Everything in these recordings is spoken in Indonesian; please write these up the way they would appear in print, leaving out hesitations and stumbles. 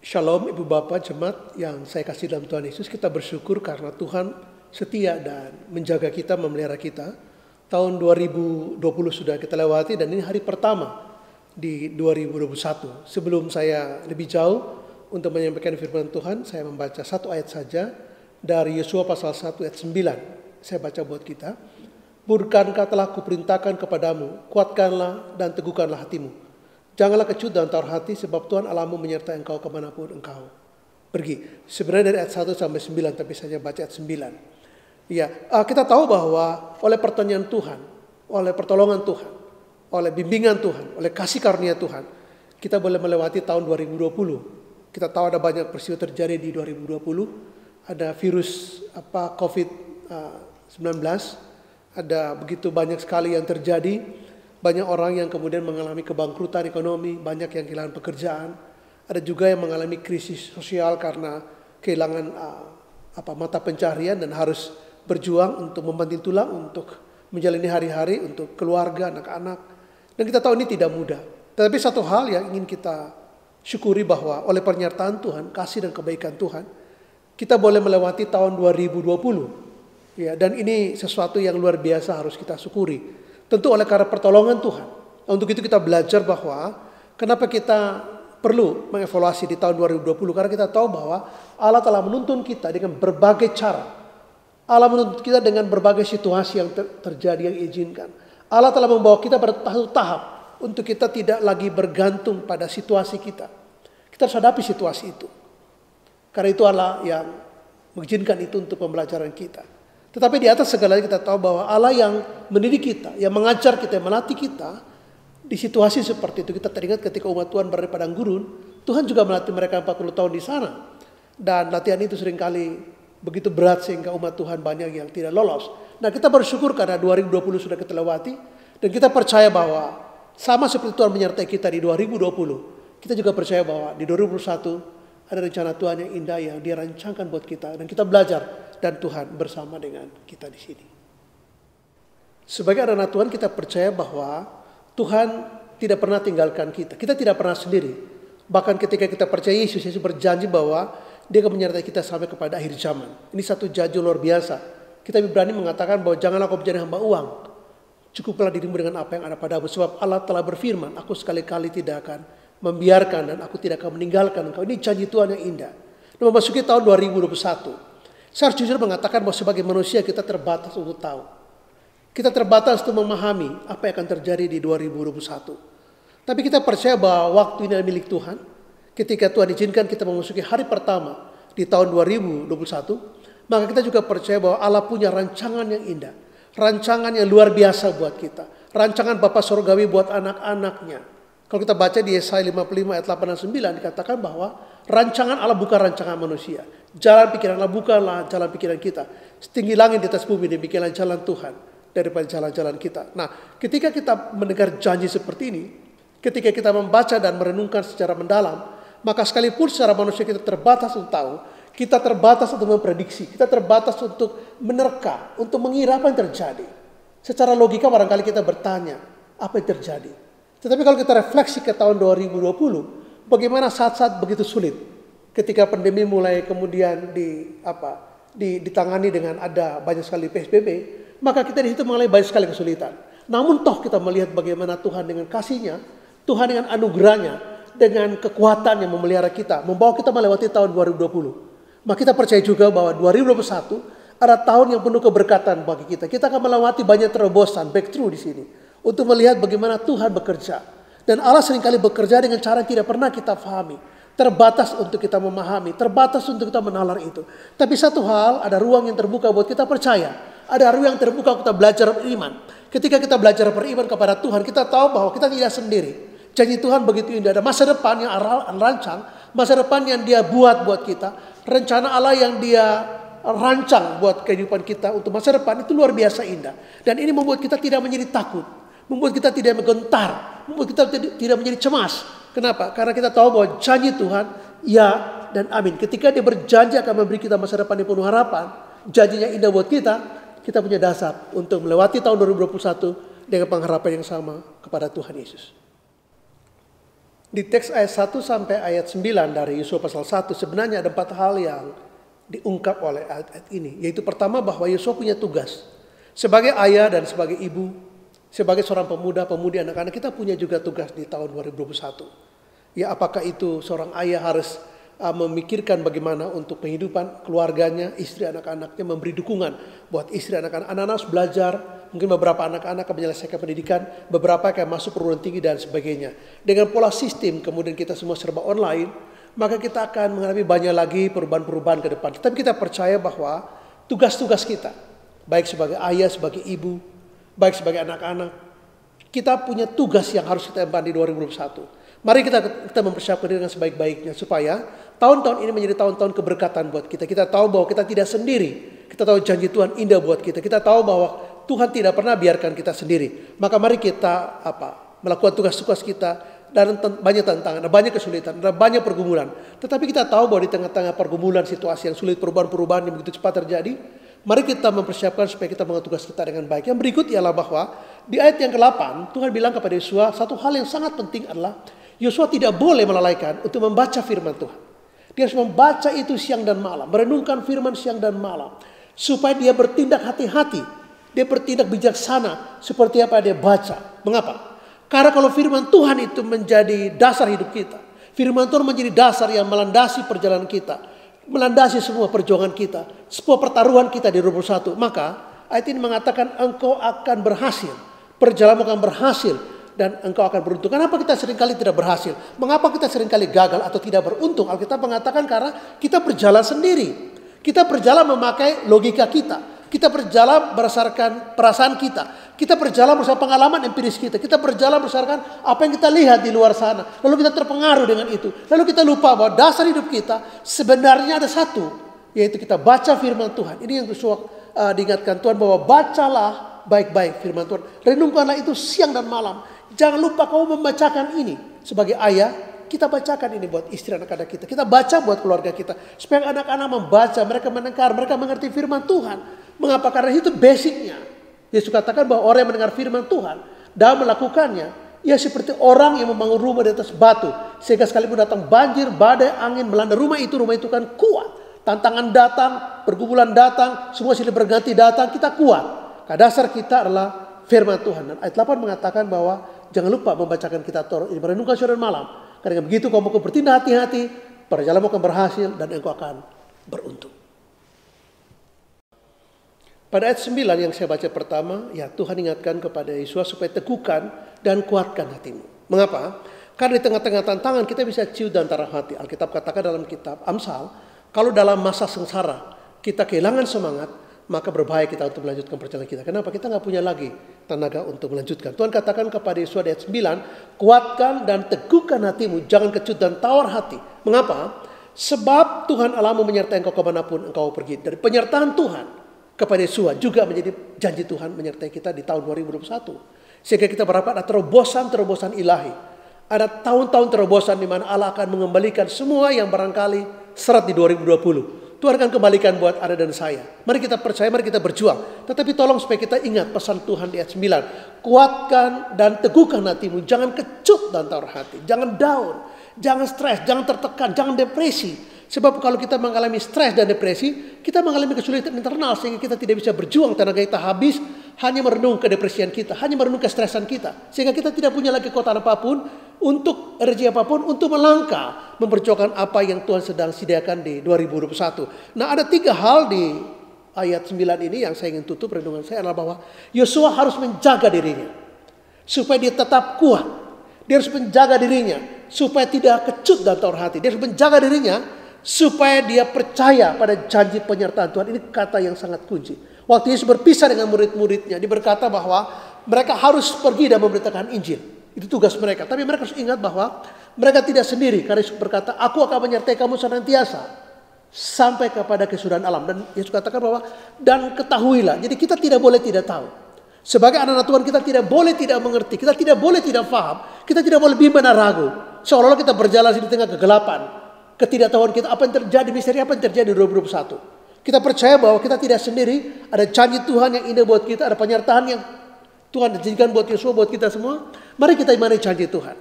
Shalom Ibu Bapak Jemaat yang saya kasih dalam Tuhan Yesus. Kita bersyukur karena Tuhan setia dan menjaga kita, memelihara kita. Tahun 2020 sudah kita lewati dan ini hari pertama di 2021. Sebelum saya lebih jauh untuk menyampaikan firman Tuhan, saya membaca satu ayat saja dari Yosua pasal 1 ayat 9. Saya baca buat kita. Bukankah telah kuperintahkan kepadamu, kuatkanlah dan teguhkanlah hatimu. Janganlah kecut dan tawar hati, sebab Tuhan Allahmu menyertai engkau kemanapun engkau pergi. Sebenarnya dari ayat 1 sampai 9, tapi saya baca ayat 9. Ya, kita tahu bahwa oleh pertanyaan Tuhan, oleh pertolongan Tuhan, oleh bimbingan Tuhan, oleh kasih karunia Tuhan, kita boleh melewati tahun 2020. Kita tahu ada banyak peristiwa terjadi di 2020. Ada virus COVID-19, ada begitu banyak sekali yang terjadi. Banyak orang yang kemudian mengalami kebangkrutan ekonomi, banyak yang kehilangan pekerjaan. Ada juga yang mengalami krisis sosial karena kehilangan mata pencaharian dan harus berjuang untuk membanting tulang, untuk menjalani hari-hari, untuk keluarga, anak-anak. Dan kita tahu ini tidak mudah. Tetapi satu hal yang ingin kita syukuri bahwa oleh pernyataan Tuhan, kasih dan kebaikan Tuhan, kita boleh melewati tahun 2020. Ya, dan ini sesuatu yang luar biasa harus kita syukuri. Tentu oleh karena pertolongan Tuhan. Untuk itu kita belajar bahwa kenapa kita perlu mengevaluasi di tahun 2020. Karena kita tahu bahwa Allah telah menuntun kita dengan berbagai cara. Allah menuntun kita dengan berbagai situasi yang terjadi yang izinkan. Allah telah membawa kita pada tahap untuk kita tidak lagi bergantung pada situasi kita. Kita harus hadapi situasi itu. Karena itu Allah yang mengizinkan itu untuk pembelajaran kita. Tetapi di atas segalanya kita tahu bahwa Allah yang mendidik kita, yang mengajar kita, yang melatih kita di situasi seperti itu. Kita teringat ketika umat Tuhan berada di padang gurun, Tuhan juga melatih mereka 40 tahun di sana. Dan latihan itu seringkali begitu berat sehingga umat Tuhan banyak yang tidak lolos. Nah, kita bersyukur karena 2020 sudah kita lewati dan kita percaya bahwa sama seperti Tuhan menyertai kita di 2020, kita juga percaya bahwa di 2021 ada rencana Tuhan yang indah yang Dia rancangkan buat kita dan kita belajar. Dan Tuhan bersama dengan kita di sini. Sebagai anak Tuhan kita percaya bahwa Tuhan tidak pernah tinggalkan kita. Kita tidak pernah sendiri. Bahkan ketika kita percaya Yesus berjanji bahwa Dia akan menyertai kita sampai kepada akhir zaman. Ini satu janji luar biasa. Kita berani mengatakan bahwa janganlah kau menjadi hamba uang. Cukuplah dirimu dengan apa yang ada padamu. Sebab Allah telah berfirman, aku sekali-kali tidak akan membiarkan dan aku tidak akan meninggalkan engkau. Ini janji Tuhan yang indah. Dan memasuki tahun 2021. Saya harus jujur mengatakan bahwa sebagai manusia kita terbatas untuk tahu. Kita terbatas untuk memahami apa yang akan terjadi di 2021. Tapi kita percaya bahwa waktu ini adalah milik Tuhan. Ketika Tuhan izinkan kita memasuki hari pertama di tahun 2021, maka kita juga percaya bahwa Allah punya rancangan yang indah. Rancangan yang luar biasa buat kita. Rancangan Bapa Surgawi buat anak-anaknya. Kalau kita baca di Yesaya 55 ayat 8 dan 9 dikatakan bahwa rancangan Allah bukan rancangan manusia. Jalan pikiran Allah bukanlah jalan pikiran kita. Setinggi langit di atas bumi demikianlah jalan Tuhan daripada jalan-jalan kita. Nah, ketika kita mendengar janji seperti ini, ketika kita membaca dan merenungkan secara mendalam, maka sekalipun secara manusia kita terbatas untuk tahu, kita terbatas untuk memprediksi, kita terbatas untuk menerka, untuk mengira apa yang terjadi. Secara logika barangkali kita bertanya, apa yang terjadi? Tetapi kalau kita refleksi ke tahun 2020, bagaimana saat-saat begitu sulit ketika pandemi mulai kemudian ditangani dengan ada banyak sekali PSBB, maka kita di situ mengalami banyak sekali kesulitan. Namun toh kita melihat bagaimana Tuhan dengan kasih-Nya, Tuhan dengan anugerah-Nya, dengan kekuatan yang memelihara kita, membawa kita melewati tahun 2020. Maka kita percaya juga bahwa 2021 ada tahun yang penuh keberkatan bagi kita. Kita akan melewati banyak terobosan, breakthrough di sini. Untuk melihat bagaimana Tuhan bekerja. Dan Allah seringkali bekerja dengan cara yang tidak pernah kita pahami. Terbatas untuk kita memahami. Terbatas untuk kita menalar itu. Tapi satu hal, ada ruang yang terbuka buat kita percaya. Ada ruang yang terbuka kita belajar beriman. Ketika kita belajar beriman kepada Tuhan, kita tahu bahwa kita tidak sendiri. Janji Tuhan begitu indah. Ada masa depan yang Allah rancang. Masa depan yang Dia buat kita. Rencana Allah yang Dia rancang buat kehidupan kita untuk masa depan itu luar biasa indah. Dan ini membuat kita tidak menjadi takut. Membuat kita tidak menggentar, membuat kita tidak menjadi cemas. Kenapa? Karena kita tahu bahwa janji Tuhan, ya dan amin. Ketika Dia berjanji akan memberi kita masa depan yang penuh harapan, janjinya indah buat kita punya dasar untuk melewati tahun 2021 dengan pengharapan yang sama kepada Tuhan Yesus. Di teks ayat 1 sampai ayat 9 dari Yosua pasal 1 sebenarnya ada 4 hal yang diungkap oleh ayat-ayat ini. Yaitu pertama bahwa Yosua punya tugas. Sebagai ayah dan sebagai ibu, sebagai seorang pemuda, pemudi, anak-anak, kita punya juga tugas di tahun 2021. Ya, apakah itu seorang ayah harus memikirkan bagaimana untuk kehidupan keluarganya, istri anak-anaknya, memberi dukungan buat istri anak-anak. Anak-anak harus belajar, mungkin beberapa anak-anak akan menyelesaikan pendidikan, beberapa akan masuk perguruan tinggi dan sebagainya. Dengan pola sistem kemudian kita semua serba online, maka kita akan mengalami banyak lagi perubahan-perubahan ke depan. Tetapi kita percaya bahwa tugas-tugas kita, baik sebagai ayah, sebagai ibu, baik sebagai anak-anak, kita punya tugas yang harus kita emban di 2021. Mari kita mempersiapkan diri dengan sebaik-baiknya supaya tahun-tahun ini menjadi tahun-tahun keberkatan buat kita. Kita tahu bahwa kita tidak sendiri. Kita tahu janji Tuhan indah buat kita. Kita tahu bahwa Tuhan tidak pernah biarkan kita sendiri. Maka mari kita melakukan tugas-tugas kita. Dan banyak tantangan, banyak kesulitan, ada banyak pergumulan. Tetapi kita tahu bahwa di tengah-tengah pergumulan, situasi yang sulit, perubahan-perubahan yang begitu cepat terjadi, mari kita mempersiapkan supaya kita mengatur tugas kita dengan baik. Yang berikut ialah bahwa di ayat yang ke-8 Tuhan bilang kepada Yosua satu hal yang sangat penting adalah Yosua tidak boleh melalaikan untuk membaca firman Tuhan. Dia harus membaca itu siang dan malam, merenungkan firman siang dan malam, supaya dia bertindak hati-hati, dia bertindak bijaksana seperti apa dia baca. Mengapa? Karena kalau firman Tuhan itu menjadi dasar hidup kita, firman Tuhan menjadi dasar yang melandasi perjalanan kita, melandasi semua perjuangan kita, semua pertaruhan kita di 2021, maka ayat ini mengatakan engkau akan berhasil, perjalananmu akan berhasil, dan engkau akan beruntung. Kenapa kita seringkali tidak berhasil? Mengapa kita seringkali gagal atau tidak beruntung? Alkitab mengatakan karena kita berjalan sendiri. Kita berjalan memakai logika kita. Kita berjalan berdasarkan perasaan kita. Kita berjalan berdasarkan pengalaman empiris kita. Kita berjalan berdasarkan apa yang kita lihat di luar sana. Lalu kita terpengaruh dengan itu. Lalu kita lupa bahwa dasar hidup kita sebenarnya ada satu. Yaitu kita baca firman Tuhan. Ini yang diingatkan Tuhan bahwa bacalah baik-baik firman Tuhan. Renungkanlah itu siang dan malam. Jangan lupa kamu membacakan ini. Sebagai ayah, kita bacakan ini buat istri anak-anak kita. Kita baca buat keluarga kita. Supaya anak-anak membaca, mereka mendengar, mereka mengerti firman Tuhan. Mengapa? Karena itu basicnya. Yesus katakan bahwa orang yang mendengar firman Tuhan dan melakukannya, ia seperti orang yang membangun rumah di atas batu. Sehingga sekalipun datang banjir, badai, angin melanda rumah itu kan kuat. Tantangan datang, pergumulan datang, semua silih berganti datang, kita kuat. Karena dasar kita adalah firman Tuhan. Dan ayat 8 mengatakan bahwa jangan lupa membacakan kitab Taurat ini, merenungkan siang dan malam. Karena begitu kamu akan bertindak hati-hati, perjalananmu akan berhasil dan engkau akan beruntung. Pada ayat 9 yang saya baca pertama, ya Tuhan ingatkan kepada Yosua supaya teguhkan dan kuatkan hatimu. Mengapa? Karena di tengah-tengah tantangan kita bisa ciut antara hati. Alkitab katakan dalam kitab Amsal, kalau dalam masa sengsara kita kehilangan semangat, maka berbahaya kita untuk melanjutkan perjalanan kita. Kenapa? Kita nggak punya lagi tenaga untuk melanjutkan. Tuhan katakan kepada Yosua di ayat 9, kuatkan dan teguhkan hatimu, jangan kecut dan tawar hati. Mengapa? Sebab Tuhan Allahmu menyertai engkau kemanapun engkau pergi. Dari penyertaan Tuhan kepada Yosua juga menjadi janji Tuhan menyertai kita di tahun 2021. Sehingga kita berharap ada terobosan-terobosan ilahi. Ada tahun-tahun terobosan di mana Allah akan mengembalikan semua yang barangkali seret di 2020. Tuhan akan kembalikan buat Anda dan saya. Mari kita percaya, mari kita berjuang. Tetapi tolong supaya kita ingat pesan Tuhan di ayat 9. Kuatkan dan teguhkan hatimu. Jangan kecut dan tawar hati. Jangan down. Jangan stres. Jangan tertekan. Jangan depresi. Sebab kalau kita mengalami stres dan depresi, kita mengalami kesulitan internal sehingga kita tidak bisa berjuang. Tenaga kita habis hanya merenung kedepresian kita. Hanya merenung kestresan kita. Sehingga kita tidak punya lagi kekuatan apapun untuk energi apapun untuk melangkah memperjuangkan apa yang Tuhan sedang sediakan di 2021. Nah, ada 3 hal di ayat 9 ini yang saya ingin tutup renungan saya adalah bahwa Yosua harus menjaga dirinya supaya dia tetap kuat. Dia harus menjaga dirinya supaya tidak kecut dan tawar hati. Dia harus menjaga dirinya supaya dia percaya pada janji penyertaan Tuhan. Ini kata yang sangat kunci. Waktu Yesus berpisah dengan murid-muridnya, dia berkata bahwa mereka harus pergi dan memberitakan Injil. Itu tugas mereka. Tapi mereka harus ingat bahwa mereka tidak sendiri. Karena Yesus berkata, aku akan menyertai kamu senantiasa sampai kepada kesudahan alam. Dan Yesus katakan bahwa, dan ketahuilah. Jadi kita tidak boleh tidak tahu. Sebagai anak-anak Tuhan kita tidak boleh tidak mengerti. Kita tidak boleh tidak paham. Kita tidak boleh bimbang dan ragu. Seolah-olah kita berjalan di tengah kegelapan. Ketidaktahuan kita, apa yang terjadi, misteri apa yang terjadi di 2021. Kita percaya bahwa kita tidak sendiri. Ada janji Tuhan yang indah buat kita. Ada penyertaan yang Tuhan jadikan buat Yosua, buat kita semua. Mari kita imani janji Tuhan.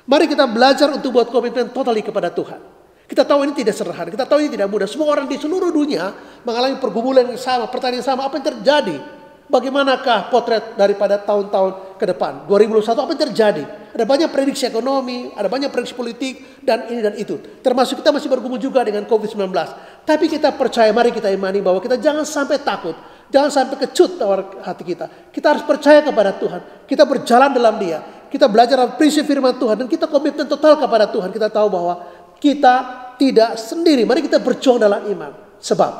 Mari kita belajar untuk buat komitmen totali kepada Tuhan. Kita tahu ini tidak sederhana, kita tahu ini tidak mudah. Semua orang di seluruh dunia mengalami pergumulan yang sama, pertanyaan yang sama. Apa yang terjadi? Bagaimanakah potret daripada tahun-tahun ke depan? 2021 apa yang terjadi? Ada banyak prediksi ekonomi, ada banyak prediksi politik, dan ini dan itu. Termasuk kita masih bergumul juga dengan COVID-19. Tapi kita percaya, mari kita imani bahwa kita jangan sampai takut. Jangan sampai kecut hati kita. Kita harus percaya kepada Tuhan. Kita berjalan dalam Dia. Kita belajar dalam prinsip firman Tuhan. Dan kita komitmen total kepada Tuhan. Kita tahu bahwa kita tidak sendiri. Mari kita berjuang dalam iman. Sebab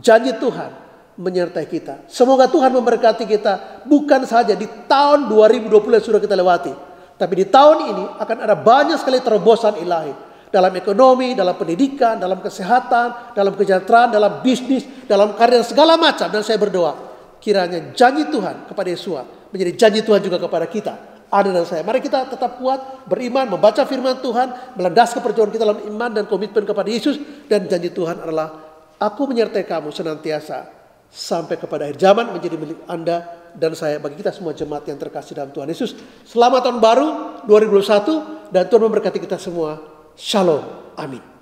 janji Tuhan menyertai kita. Semoga Tuhan memberkati kita. Bukan saja di tahun 2020 yang sudah kita lewati. Tapi di tahun ini akan ada banyak sekali terobosan ilahi. Dalam ekonomi, dalam pendidikan, dalam kesehatan, dalam kesejahteraan, dalam bisnis, dalam karir, segala macam. Dan saya berdoa, kiranya janji Tuhan kepada Yesua menjadi janji Tuhan juga kepada kita. Ada dan saya. Mari kita tetap kuat, beriman, membaca firman Tuhan, melandaskan perjuangan kita dalam iman dan komitmen kepada Yesus. Dan janji Tuhan adalah, aku menyertai kamu senantiasa sampai kepada akhir zaman, menjadi milik Anda dan saya, bagi kita semua jemaat yang terkasih dalam Tuhan Yesus. Selamat tahun baru 2021 dan Tuhan memberkati kita semua. Shalom. Amin.